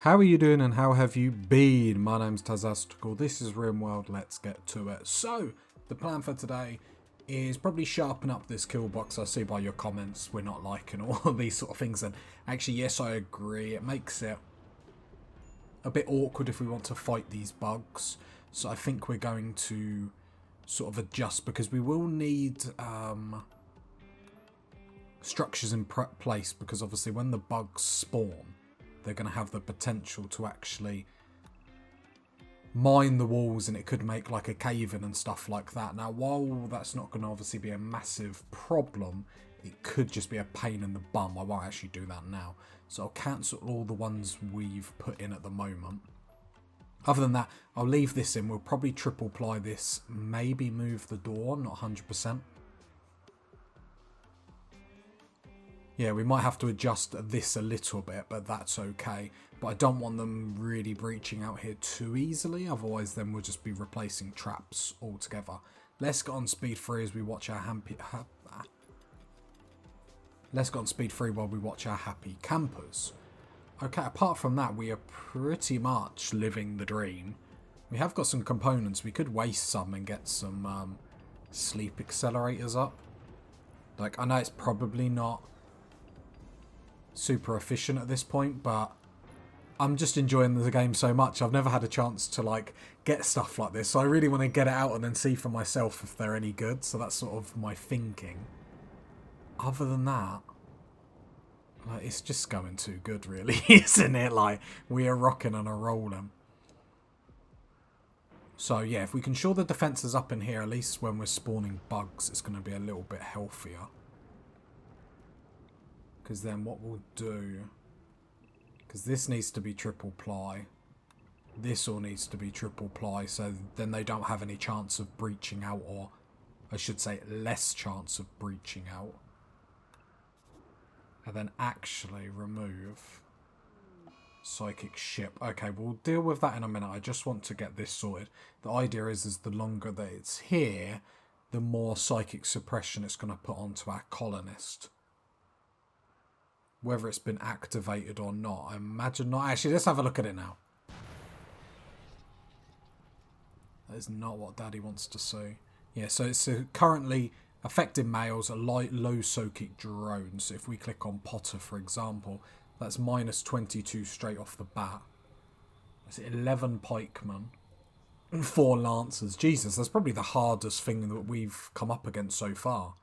How are you doing and how have you been? My name's Tazastical. This is Rimworld. Let's get to it. So, the plan for today is probably sharpen up this kill box. I see by your comments we're not liking all of these sort of things. And actually, yes, I agree. It makes it a bit awkward if we want to fight these bugs. So I think we're going to sort of adjust because we will need structures in place because obviously when the bugs spawn, they're going to have the potential to actually mine the walls and it could make like a cave in and stuff like that. Now, while that's not going to obviously be a massive problem, it could just be a pain in the bum. I won't actually do that now. So I'll cancel all the ones we've put in at the moment. Other than that, I'll leave this in. We'll probably triple ply this, maybe move the door, not 100%. Yeah, we might have to adjust this a little bit, but that's okay. But I don't want them really breaching out here too easily, otherwise then we'll just be replacing traps altogether. Let's get on speed 3 as we watch our Let's get on speed 3 while we watch our happy campers. Okay, apart from that, we are pretty much living the dream. We have got some components. We could waste some and get some sleep accelerators up. Like, I know it's probably not super efficient at this point, but I'm just enjoying the game so much. I've never had a chance to like get stuff like this, so I really want to get it out and then see for myself if they're any good. So that's sort of my thinking. Other than that, like, it's just going too good, really, isn't it? Like, we are rocking and a rolling. So yeah, if we can shore the defences up in here, at least when we're spawning bugs, it's going to be a little bit healthier. Because then what we'll do, because this needs to be triple ply, this all needs to be triple ply, so then they don't have any chance of breaching out, or I should say less chance of breaching out. And then actually remove psychic ship. Okay, we'll deal with that in a minute. I just want to get this sorted. The idea is the longer that it's here, the more psychic suppression it's going to put onto our colonist. Whether it's been activated or not, I imagine not. Actually, let's have a look at it now. That is not what Daddy wants to see. Yeah, so it's currently affecting males, a low psychic drone. So if we click on Potter, for example, that's minus 22 straight off the bat. That's 11 pikemen and 4 lancers. Jesus, that's probably the hardest thing that we've come up against so far.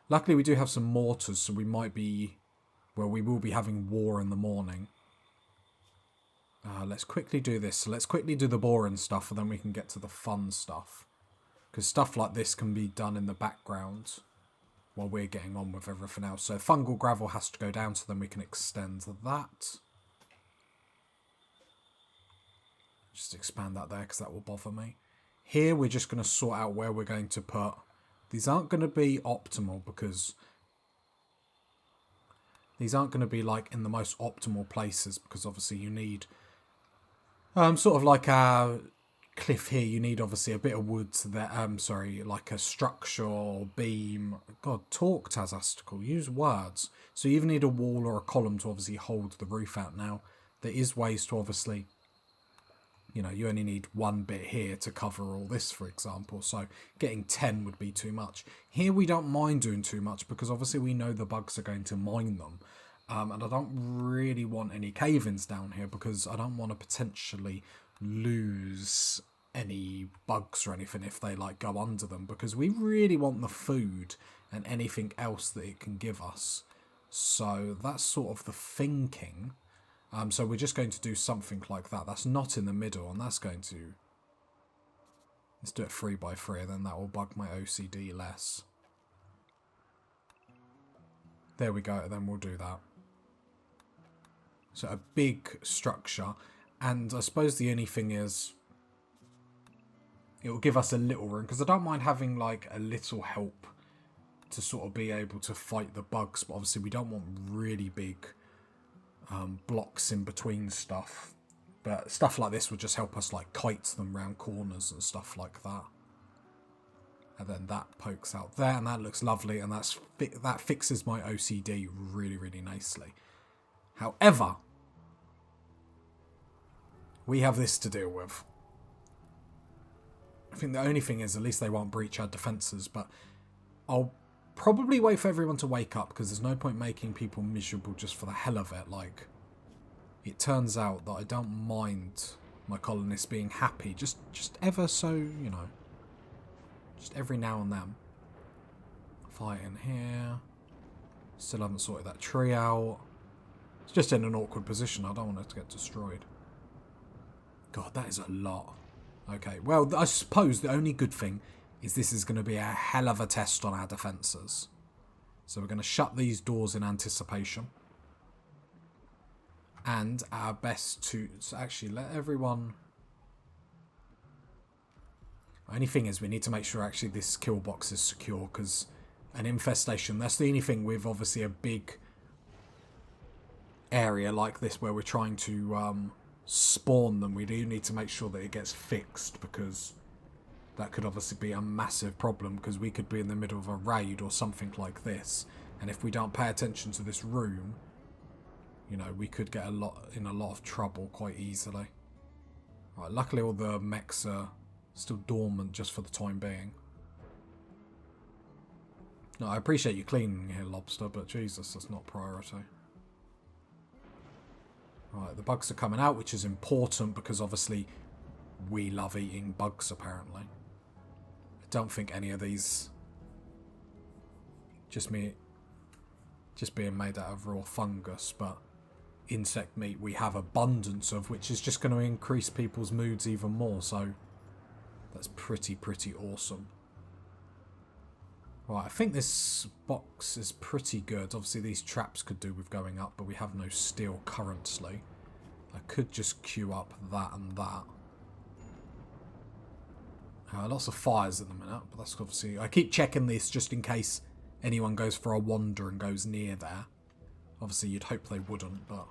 Luckily, we do have some mortars, so we might be... well, we will be having war in the morning. Let's quickly do this. So let's quickly do the boring stuff, and then we can get to the fun stuff. Because stuff like this can be done in the background while we're getting on with everything else. So fungal gravel has to go down, so then we can extend that. Just expand that there, because that will bother me. Here, we're just going to sort out where we're going to put... these aren't going to be optimal because these aren't going to be like in the most optimal places because obviously you need sort of like a cliff here. You need obviously a bit of wood there. Sorry, like a structure or beam. God, talk, Tazastical. Use words. So you either need a wall or a column to obviously hold the roof out. Now there is ways to obviously, you know, you only need one bit here to cover all this, for example. So getting 10 would be too much. Here we don't mind doing too much because obviously we know the bugs are going to mine them. And I don't really want any cave-ins down here because I don't want to potentially lose any bugs or anything if they like go under them. Because we really want the food and anything else that it can give us. So that's sort of the thinking. So we're just going to do something like that. That's not in the middle, and that's going to... let's do it 3 by 3, and then that will bug my OCD less. There we go, and then we'll do that. So a big structure, and I suppose the only thing is... it will give us a little room, because I don't mind having like a little help to sort of be able to fight the bugs, but obviously we don't want really big... blocks in between stuff, but stuff like this would just help us like kite them round corners and stuff like that. And then that pokes out there, and that looks lovely, and that fixes my OCD really, really nicely. However, we have this to deal with. I think the only thing is, at least they won't breach our defences, but I'll probably wait for everyone to wake up, because there's no point making people miserable just for the hell of it. Like, it turns out that I don't mind my colonists being happy, just ever so, you know, just every now and then. Fight in here. Still haven't sorted that tree out. It's just in an awkward position. I don't want it to get destroyed. God, that is a lot. Okay, well, I suppose the only good thing is this is going to be a hell of a test on our defences. So we're going to shut these doors in anticipation. And our best to actually let everyone... Only thing is we need to make sure actually this kill box is secure, because an infestation, that's the only thing with obviously a big area like this where we're trying to spawn them. We do need to make sure that it gets fixed, because that could obviously be a massive problem, because we could be in the middle of a raid or something like this, and if we don't pay attention to this room, you know, we could get in a lot of trouble quite easily. Right, luckily all the mechs are still dormant just for the time being. No, I appreciate you cleaning here, Lobster, but Jesus, that's not priority. Right, the bugs are coming out, which is important because obviously we love eating bugs, apparently. I don't think any of these... just being made out of raw fungus, but insect meat we have abundance of, which is just going to increase people's moods even more, so that's pretty awesome. Right, I think this box is pretty good. Obviously these traps could do with going up, but we have no steel currently. I could just queue up that and that. Lots of fires at the minute, but that's obviously... I keep checking this just in case anyone goes for a wander and goes near there. Obviously you'd hope they wouldn't, but...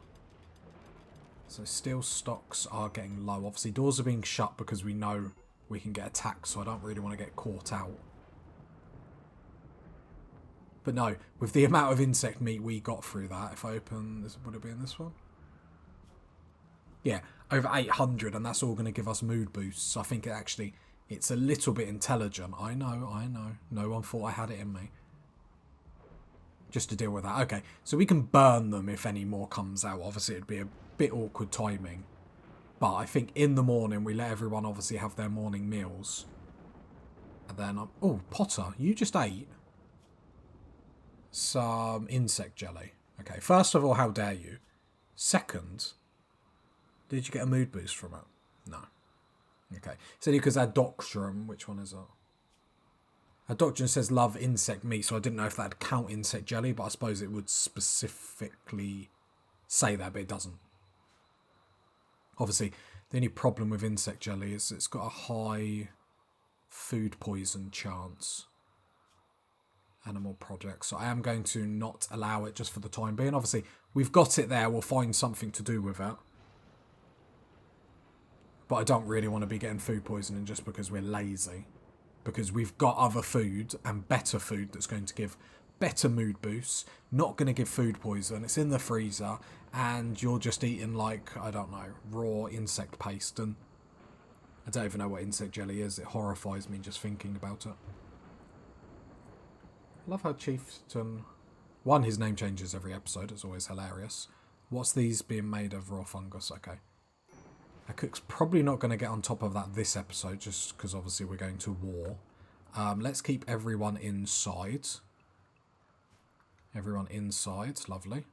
So steel stocks are getting low. Obviously doors are being shut because we know we can get attacked, so I don't really want to get caught out. But no, with the amount of insect meat we got through that, if I open this, would it be in this one? Yeah, over 800, and that's all going to give us mood boosts. I think it's a little bit intelligent. I know. No one thought I had it in me. Just to deal with that. Okay, so we can burn them if any more comes out. Obviously, it'd be a bit awkward timing. But I think in the morning, we let everyone obviously have their morning meals. And then... oh, Potter, you just ate some insect jelly. Okay, first of all, how dare you? Second, did you get a mood boost from it? No. Okay. So because our doctrine, which one is it? Our doctrine says love insect meat, so I didn't know if that'd count insect jelly, but I suppose it would specifically say that, but it doesn't. Obviously, the only problem with insect jelly is it's got a high food poison chance. Animal project, so I am going to not allow it just for the time being. Obviously, we've got it there, we'll find something to do with it. But I don't really want to be getting food poisoning just because we're lazy. Because we've got other food and better food that's going to give better mood boosts, not going to give food poison. It's in the freezer, and you're just eating, like, I don't know, raw insect paste, and I don't even know what insect jelly is. It horrifies me just thinking about it. I love how Chieftain... One, his name changes every episode. It's always hilarious. What's these being made of? Raw fungus. Okay. Our cook's probably not going to get on top of that this episode, just because obviously we're going to war. Let's keep everyone inside. Everyone inside. Lovely.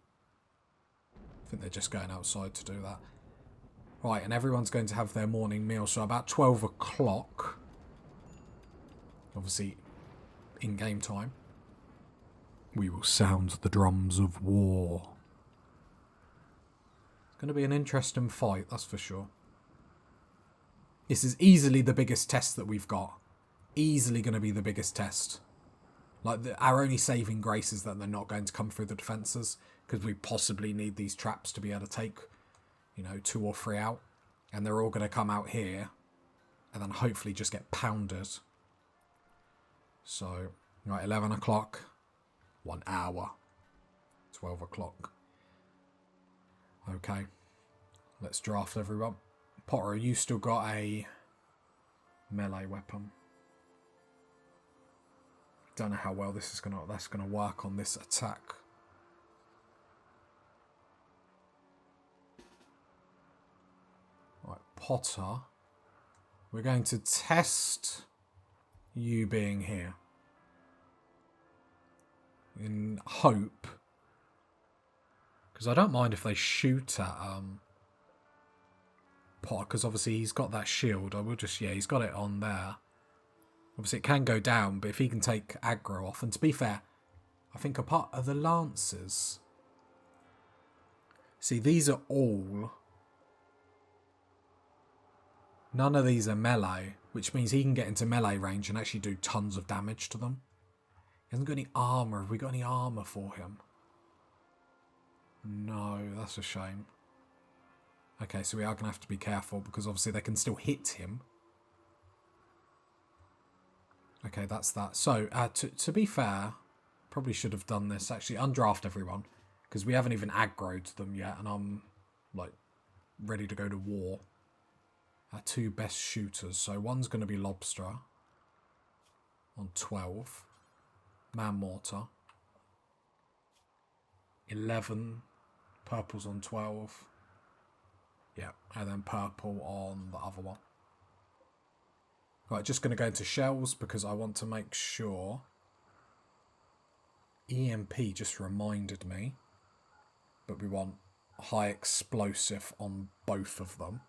I think they're just going outside to do that. Right, and everyone's going to have their morning meal. So about 12 o'clock. Obviously, in game time. We will sound the drums of war. It's going to be an interesting fight, that's for sure. This is easily the biggest test that we've got. Easily going to be the biggest test. Like, our only saving grace is that they're not going to come through the defences, because we possibly need these traps to be able to take, you know, 2 or 3 out. And they're all going to come out here, and then hopefully just get pounded. So, right, 11 o'clock. 1 hour. 12 o'clock. Okay. Let's draft everyone. Potter, you still got a melee weapon. Don't know how well that's gonna work on this attack. Right, Potter. We're going to test you being here. In hope. Because I don't mind if they shoot at Potter, because obviously he's got that shield. I will just, yeah, he's got it on there. Obviously it can go down, but if he can take aggro off, and to be fair, I think a part of the Lancers. See, these are all... None of these are melee, which means he can get into melee range and actually do tons of damage to them. He hasn't got any armour. Have we got any armour for him? No, that's a shame. Okay, so we are going to have to be careful because obviously they can still hit him. Okay, that's that. So, to be fair, probably should have done this. Actually, undraft everyone because we haven't even aggroed them yet and I'm, like, ready to go to war. Our two best shooters. So one's going to be Lobster on 12. Man Mortar. 11. Purple's on 12. Yeah, and then purple on the other one. Right, just going to go into shells because I want to make sure. EMP just reminded me. But we want high explosive on both of them.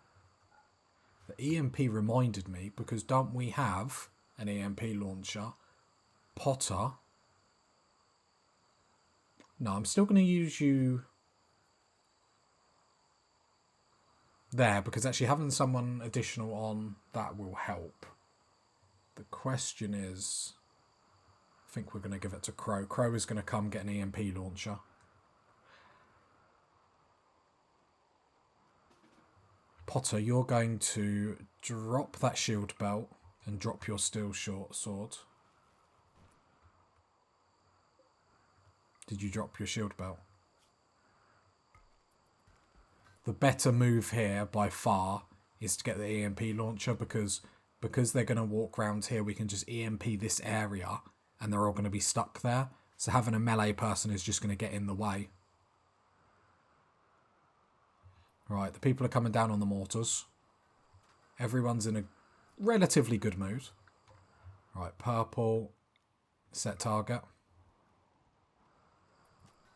The EMP reminded me because don't we have an EMP launcher? Potter. No, I'm still going to use you there because actually having someone additional on that will help. The question is, I think we're going to give it to Crow. Crow is going to come get an EMP launcher. Potter, you're going to drop that shield belt and drop your steel short sword. Did you drop your shield belt? The better move here by far is to get the EMP launcher because they're going to walk around here, we can just EMP this area and they're all going to be stuck there. So having a melee person is just going to get in the way. Right, the people are coming down on the mortars. Everyone's in a relatively good mood. Right, purple. Set target.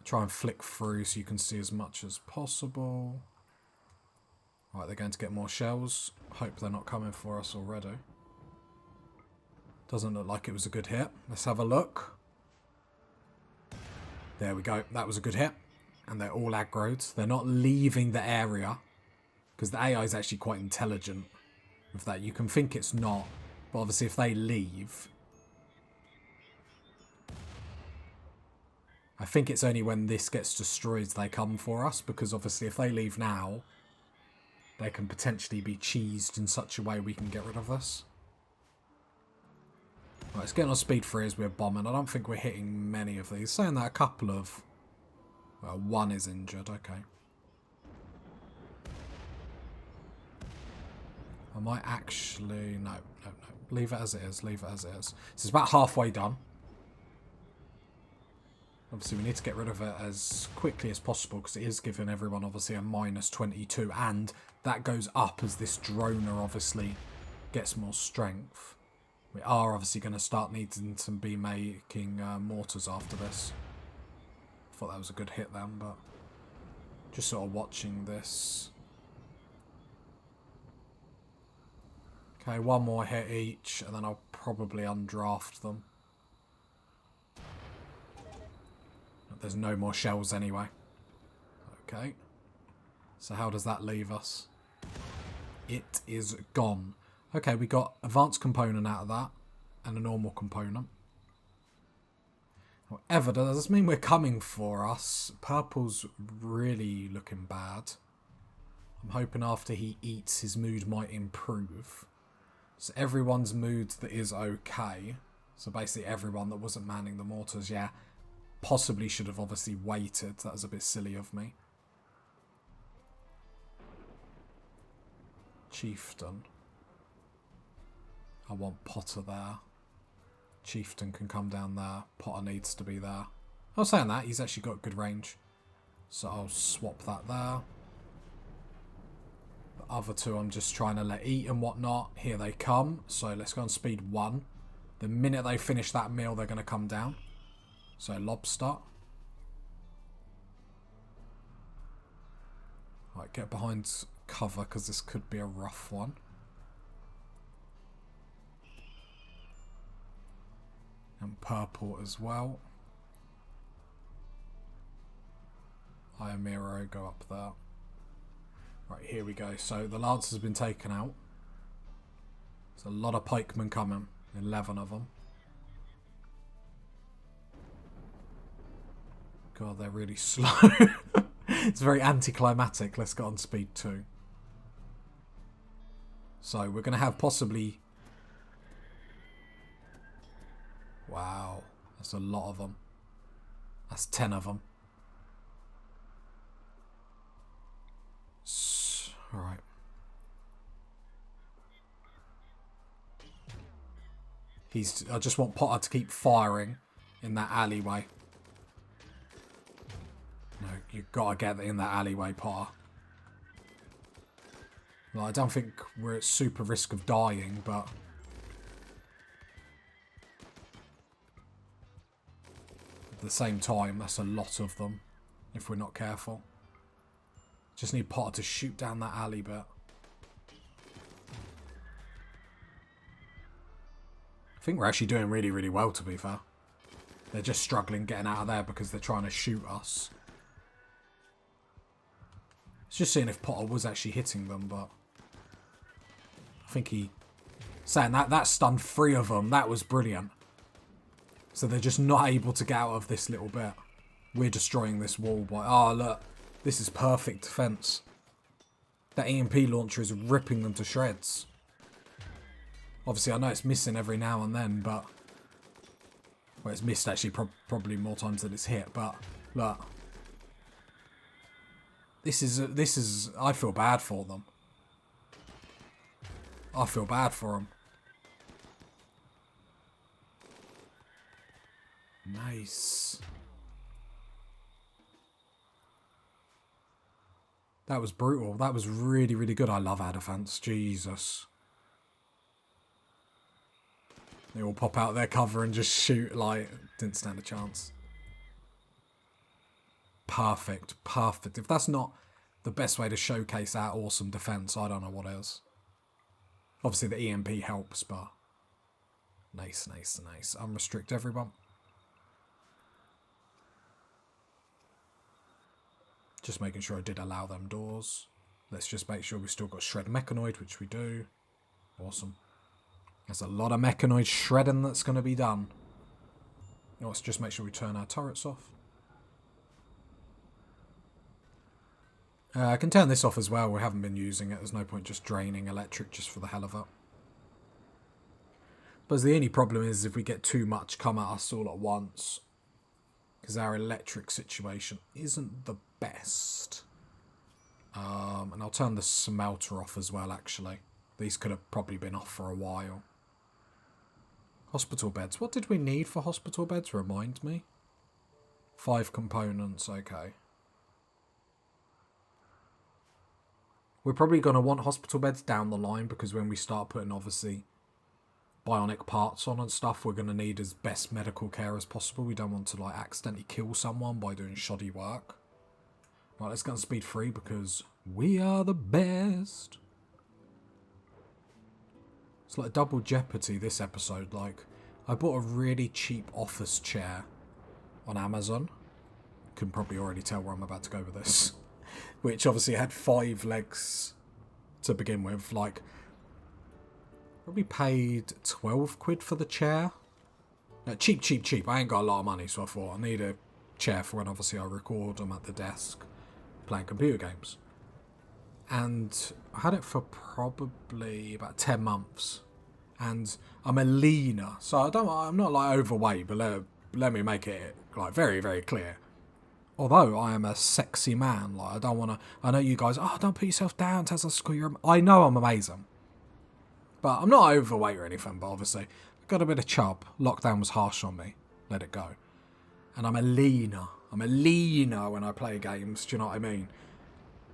Try and flick through so you can see as much as possible. Right, they're going to get more shells. Hope they're not coming for us already. Doesn't look like it was a good hit. Let's have a look. There we go. That was a good hit. And they're all aggroed. They're not leaving the area. Because the AI is actually quite intelligent with that. You can think it's not. But obviously if they leave... I think it's only when this gets destroyed they come for us. Because obviously if they leave now... They can potentially be cheesed in such a way we can get rid of this. Right, let's get on speed 3 as we're bombing. I don't think we're hitting many of these. Saying that a couple of... Well, one is injured, okay. I might actually... No. Leave it as it is, leave it as it is. So it's about halfway done. Obviously we need to get rid of it as quickly as possible because it is giving everyone obviously a -22 and that goes up as this droner obviously gets more strength. We are obviously going to start needing to be making mortars after this. Thought that was a good hit then, but just sort of watching this. Okay, one more hit each, and then I'll probably undraft them. There's no more shells anyway. Okay. So how does that leave us? It is gone. Okay, we got advanced component out of that, and a normal component. However, does this mean we're coming for us? Purple's really looking bad. I'm hoping after he eats, his mood might improve. So everyone's mood that is okay. So basically everyone that wasn't manning the mortars, yeah, possibly should have obviously waited. That was a bit silly of me. Chieftain. I want Potter there. Chieftain can come down there. Potter needs to be there. I was saying that. He's actually got good range. So I'll swap that there. The other two I'm just trying to let eat and whatnot. Here they come. So let's go on speed 1. The minute they finish that meal, they're going to come down. So lobster. Right, get behind cover because this could be a rough one. And purple as well. Iamiro, go up there. Right, here we go. So the lance has been taken out. There's a lot of pikemen coming. 11 of them. God, they're really slow. It's very anticlimactic. Let's get on speed 2. So we're going to have possibly... Wow. That's a lot of them. That's 10 of them. Alright. I just want Potter to keep firing in that alleyway. No, you've got to get in that alleyway, Potter. Well, I don't think we're at super risk of dying, but... At the same time, that's a lot of them, if we're not careful. Just need Potter to shoot down that alley bit. I think we're actually doing really, really well, to be fair. They're just struggling getting out of there because they're trying to shoot us. It's just seeing if Potter was actually hitting them, but... I think he... Saying that stunned 3 of them. That was brilliant. So they're just not able to get out of this little bit. We're destroying this wall by... Oh, look. This is perfect defense. That EMP launcher is ripping them to shreds. Obviously, I know it's missing every now and then, but... Well, it's missed actually probably more times than it's hit, but... Look. This is... I feel bad for them. I feel bad for them. Nice. That was brutal. That was really, really good. I love our defense. Jesus. They all pop out their cover and just shoot like... Didn't stand a chance. Perfect. Perfect. If that's not the best way to showcase our awesome defense, I don't know what is. Obviously the EMP helps, but... Nice, nice, nice. Unrestrict everyone. Just making sure I did allow them doors. Let's just make sure we've still got shred mechanoid, which we do. Awesome. There's a lot of mechanoid shredding that's going to be done. Let's just make sure we turn our turrets off. I can turn this off as well. We haven't been using it. There's no point just draining electric just for the hell of it. But the only problem is if we get too much come at us all at once. Because our electric situation isn't the best. And I'll turn the smelter off as well, actually. These could have probably been off for a while. Hospital beds. What did we need for hospital beds? Remind me. 5 components, okay. We're probably going to want hospital beds down the line because when we start putting, obviously, bionic parts on and stuff, we're going to need as best medical care as possible. We don't want to, like, accidentally kill someone by doing shoddy work. Right, let's get on speed 3 because we are the best. It's like double jeopardy this episode. Like, I bought a really cheap office chair on Amazon. Can probably already tell where I'm about to go with this. Which obviously had 5 legs to begin with. Like, probably paid 12 quid for the chair. Cheap, cheap, cheap. I ain't got a lot of money, so I thought I need a chair for when obviously I record. I'm at the desk playing computer games. And I had it for probably about 10 months. And I'm a leaner, so I'm not like overweight, but let me make it like very, very clear. although I am a sexy man, like I don't want to. I know you guys. Oh, don't put yourself down, Tesla Square. I know I'm amazing, but I'm not overweight or anything. But obviously, I've got a bit of chub. Lockdown was harsh on me. Let it go. And I'm a leaner. I'm a leaner when I play games. Do you know what I mean?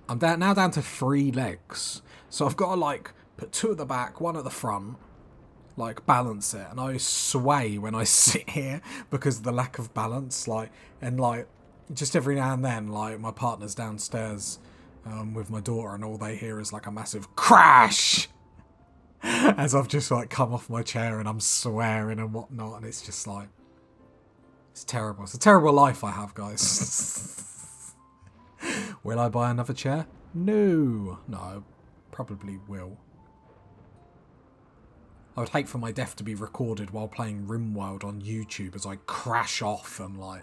I'm now down to 3 legs, so I've got to like put 2 at the back, 1 at the front. Like balance it, and I sway when I sit here because of the lack of balance. Like, and like just every now and then, like my partner's downstairs with my daughter, and all they hear is like a massive crash as I've just like come off my chair and I'm swearing and whatnot, and it's just like it's terrible. It's a terrible life I have, guys. Will I buy another chair? No, I probably will. I would hate for my death to be recorded while playing Rimworld on YouTube as I crash off and like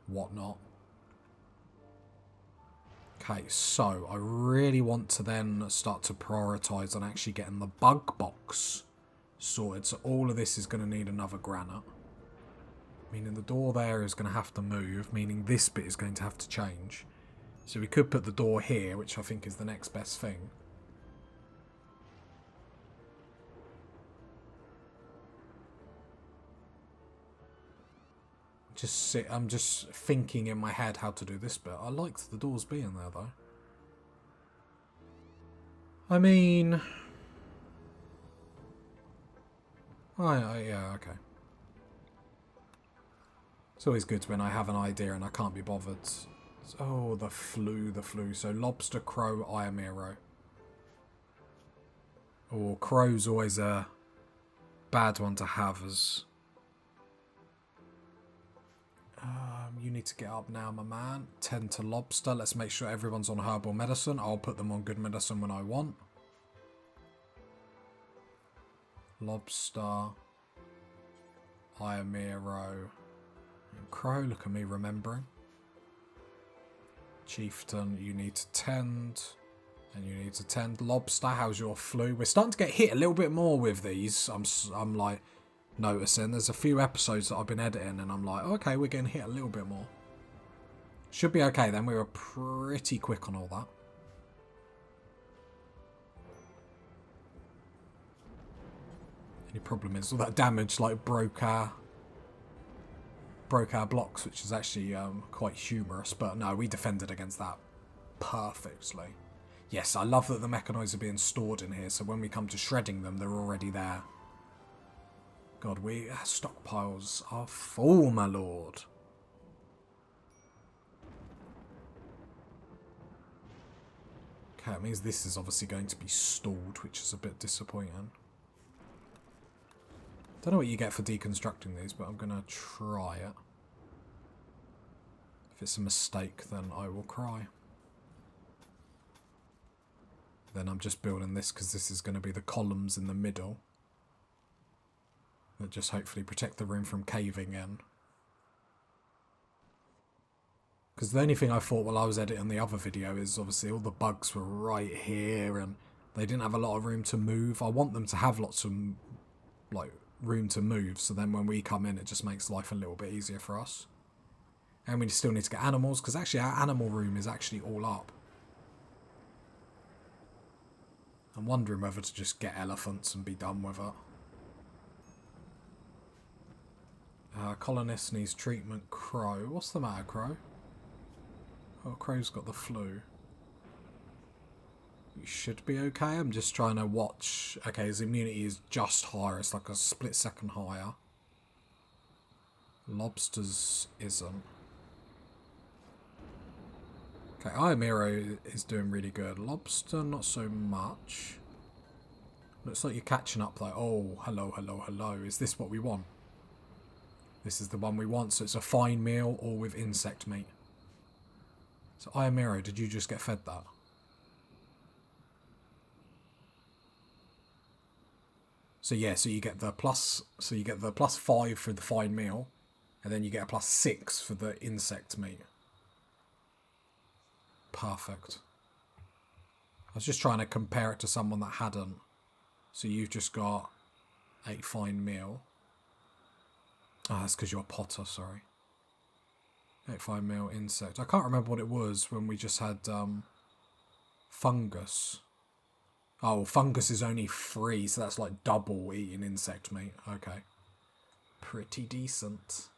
whatnot. Okay, so I really want to then start to prioritise on actually getting the bug box sorted. So all of this is going to need another granite. Meaning the door there is going to have to move, meaning this bit is going to have to change. So we could put the door here, which I think is the next best thing. I'm just thinking in my head how to do this bit. I liked the doors being there though. I mean, yeah, okay. It's always good when I have an idea and I can't be bothered. Oh, the flu. So lobster, crow, Iamero. Oh, crow's always a bad one to have as... you need to get up now, my man. 10 to lobster. Let's make sure everyone's on herbal medicine. I'll put them on good medicine when I want. Lobster. Iamero. And crow. Look at me remembering. Chieftain, you need to tend. And you need to tend. Lobster, how's your flu? We're starting to get hit a little bit more with these. I'm like... noticing there's a few episodes that I've been editing and I'm like, okay, we're getting hit a little bit more. Should be okay then. We were pretty quick on all that. Only problem is all that damage like broke our blocks, which is actually quite humorous, but no, we defended against that perfectly. Yes, I love that the mechanoids are being stored in here, so when we come to shredding them, they're already there. God, stockpiles are full, my lord. Okay, that means this is obviously going to be stalled, which is a bit disappointing. Don't know what you get for deconstructing these, but I'm going to try it. If it's a mistake, then I will cry. Then I'm just building this because this is going to be the columns in the middle. That just hopefully protect the room from caving in. Because the only thing I thought while I was editing the other video is obviously all the bugs were right here and they didn't have a lot of room to move. I want them to have lots of like room to move, so then when we come in it just makes life a little bit easier for us. And we still need to get animals, because actually our animal room is actually all up. I'm wondering whether to just get elephants and be done with it. Colonist needs treatment. Crow. What's the matter, Crow? Oh, Crow's got the flu. You should be okay. I'm just trying to watch. Okay, his immunity is just higher. It's like a split second higher. Lobsters isn't. Okay, Iamero is doing really good. Lobster, not so much. Looks like you're catching up though. Oh, hello. Is this what we want? This is the one we want, so it's a fine meal or with insect meat. So Iamero, did you just get fed that? So yeah, so you get the +5 for the fine meal, and then you get a +6 for the insect meat. Perfect. I was just trying to compare it to someone that hadn't. So you've just got 8 fine meal. Oh, that's because you're a potter, sorry. 85 mil insect. I can't remember what it was when we just had fungus. Oh, fungus is only 3, so that's like double eating insect meat. Okay. Pretty decent.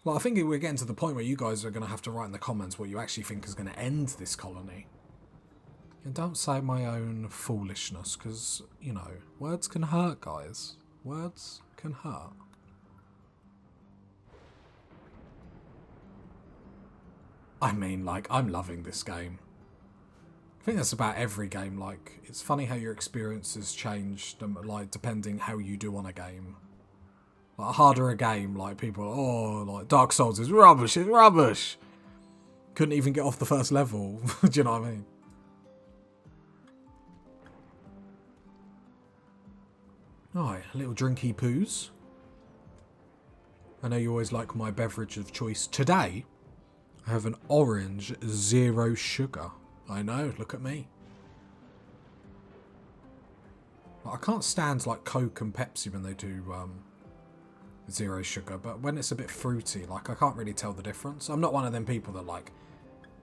Well, I think we're getting to the point where you guys are going to have to write in the comments what you actually think is going to end this colony. And don't say my own foolishness, because, you know, words can hurt, guys. Words can hurt. I mean, like, I'm loving this game. I think that's about every game. Like, it's funny how your experiences change, like, depending how you do on a game. Like, harder a game, like, people, oh, like, Dark Souls is rubbish, it's rubbish. Couldn't even get off the first level. Do you know what I mean? Alright, a little drinky poos. I know you always like my beverage of choice. Today, I have an orange 0 sugar. I know, look at me. I can't stand like Coke and Pepsi when they do 0 sugar, but when it's a bit fruity, like I can't really tell the difference. I'm not one of them people that like,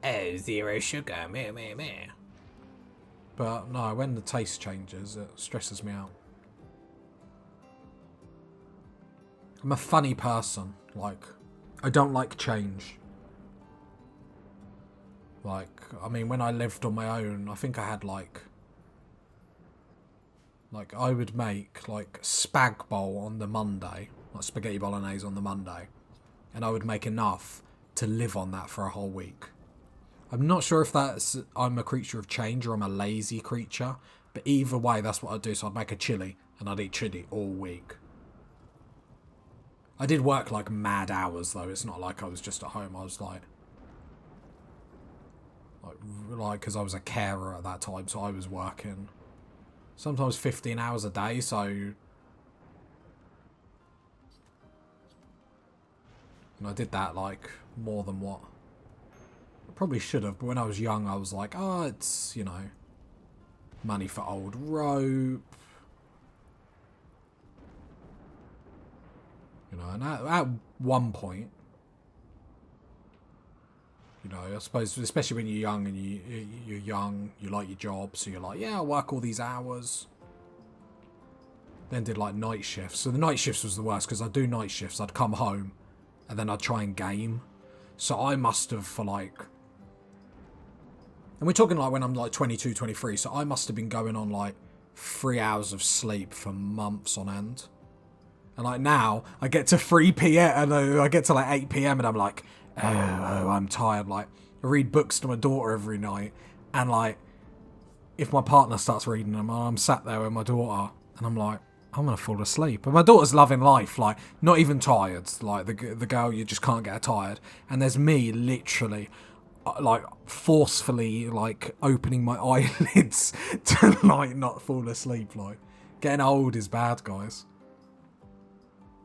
oh, 0 sugar, meh, meh, meh. But no, when the taste changes, it stresses me out. I'm a funny person. Like, I don't like change. Like, I mean, when I lived on my own, I think I had like I would make like spag bowl on the Monday, like spaghetti bolognese on the Monday, and I would make enough to live on that for a whole week. I'm not sure if that's I'm a creature of change or I'm a lazy creature, but either way, that's what I'd do. So I'd make a chili, and I'd eat chili all week. I did work like mad hours though. It's not like I was just at home. I was like, because I was a carer at that time, so I was working sometimes 15 hours a day. So, and I did that like more than what I probably should have. But when I was young, I was like, oh, it's, you know, money for old rope. You know, and at one point, you know, I suppose, especially when you're young and you're young, you like your job, so you're like, yeah, I'll work all these hours. Then did like night shifts. So the night shifts was the worst because I'd do night shifts. I'd come home and then I'd try and game. So I must have for like, and we're talking like when I'm like 22, 23. So I must have been going on like 3 hours of sleep for months on end. And like now, I get to 3 p.m. and I get to like 8 p.m. and I'm like, oh, I'm tired. Like, I read books to my daughter every night. And like, if my partner starts reading them, I'm sat there with my daughter and I'm like, I'm going to fall asleep. And my daughter's loving life, like, not even tired. Like, the girl, you just can't get her tired. And there's me literally, like, forcefully, like, opening my eyelids to, like, not fall asleep. Like, getting old is bad, guys.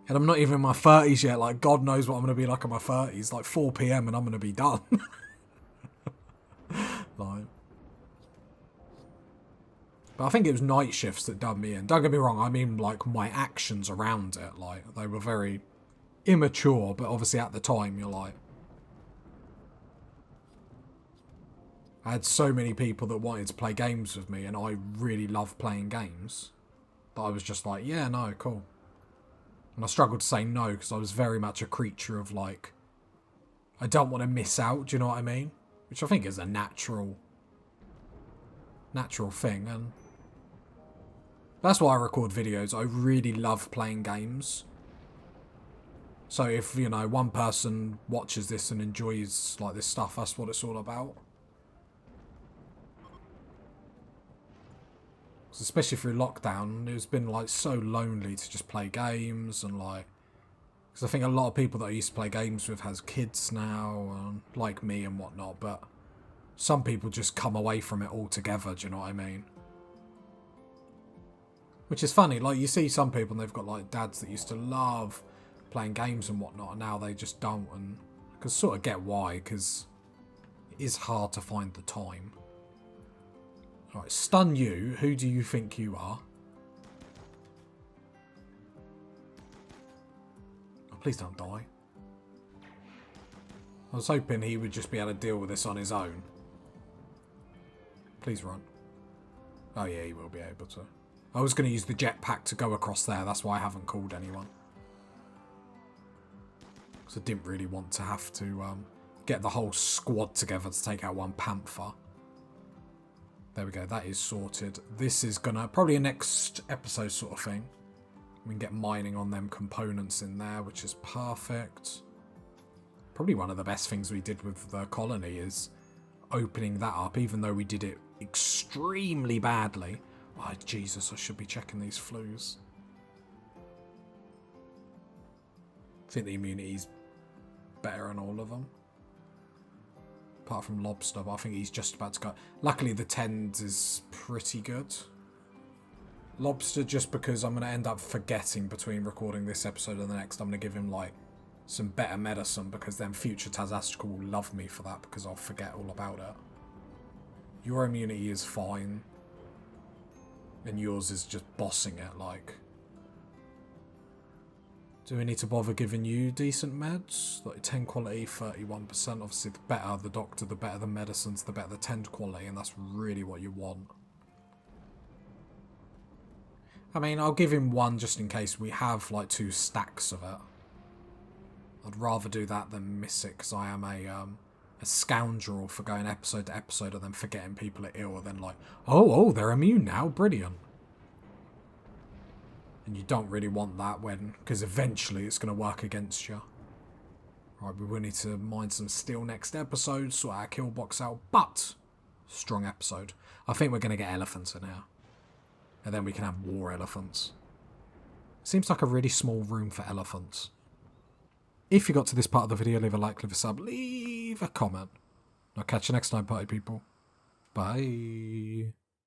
And I'm not even in my 30s yet. Like, God knows what I'm going to be like in my 30s. Like, 4 p.m. and I'm going to be done. Like, but I think it was night shifts that done me in. Don't get me wrong. I mean, like, my actions around it. Like, they were very immature. But obviously at the time, you're like... I had so many people that wanted to play games with me. And I really love playing games. That I was just like, yeah, no, cool. And I struggled to say no because I was very much a creature of like, I don't want to miss out, do you know what I mean? Which I think is a natural thing. And that's why I record videos. I really love playing games. So if, you know, one person watches this and enjoys like this stuff, that's what it's all about. Especially through lockdown, it's been like so lonely to just play games and like, because I think a lot of people that I used to play games with has kids now, and like me and whatnot, but some people just come away from it altogether, do you know what I mean? Which is funny, like you see some people and they've got like dads that used to love playing games and whatnot, and now they just don't, and I can sort of get why, because it is hard to find the time. Right, stun you. Who do you think you are? Please don't die. I was hoping he would just be able to deal with this on his own. Please run. Oh yeah, he will be able to. I was going to use the jetpack to go across there. That's why I haven't called anyone. Because I didn't really want to have to get the whole squad together to take out one panther. There we go. That is sorted. This is going to... probably a next episode sort of thing. We can get mining on them components in there, which is perfect. Probably one of the best things we did with the colony is opening that up, even though we did it extremely badly. Oh, Jesus, I should be checking these flues. I think the immunity's better on all of them. Apart from Lobster, but I think he's just about to go. Luckily, the TENS is pretty good. Lobster, just because I'm going to end up forgetting between recording this episode and the next, I'm going to give him, like, some better medicine, because then future Tazastrical will love me for that, because I'll forget all about it. Your immunity is fine. And yours is just bossing it, like... Do we need to bother giving you decent meds? Like 10 quality, 31%. Obviously, the better the doctor, the better the medicines, the better the 10 quality, and that's really what you want. I mean, I'll give him one just in case we have, like, 2 stacks of it. I'd rather do that than miss it, because I am a scoundrel for going episode to episode and then forgetting people are ill, and then like, oh, they're immune now, brilliant. And you don't really want that because eventually it's going to work against you. Right, we will need to mine some steel next episode, sort our kill box out, but strong episode. I think we're going to get elephants in here. And then we can have war elephants. Seems like a really small room for elephants. If you got to this part of the video, leave a like, leave a sub, leave a comment. I'll catch you next time, party people. Bye.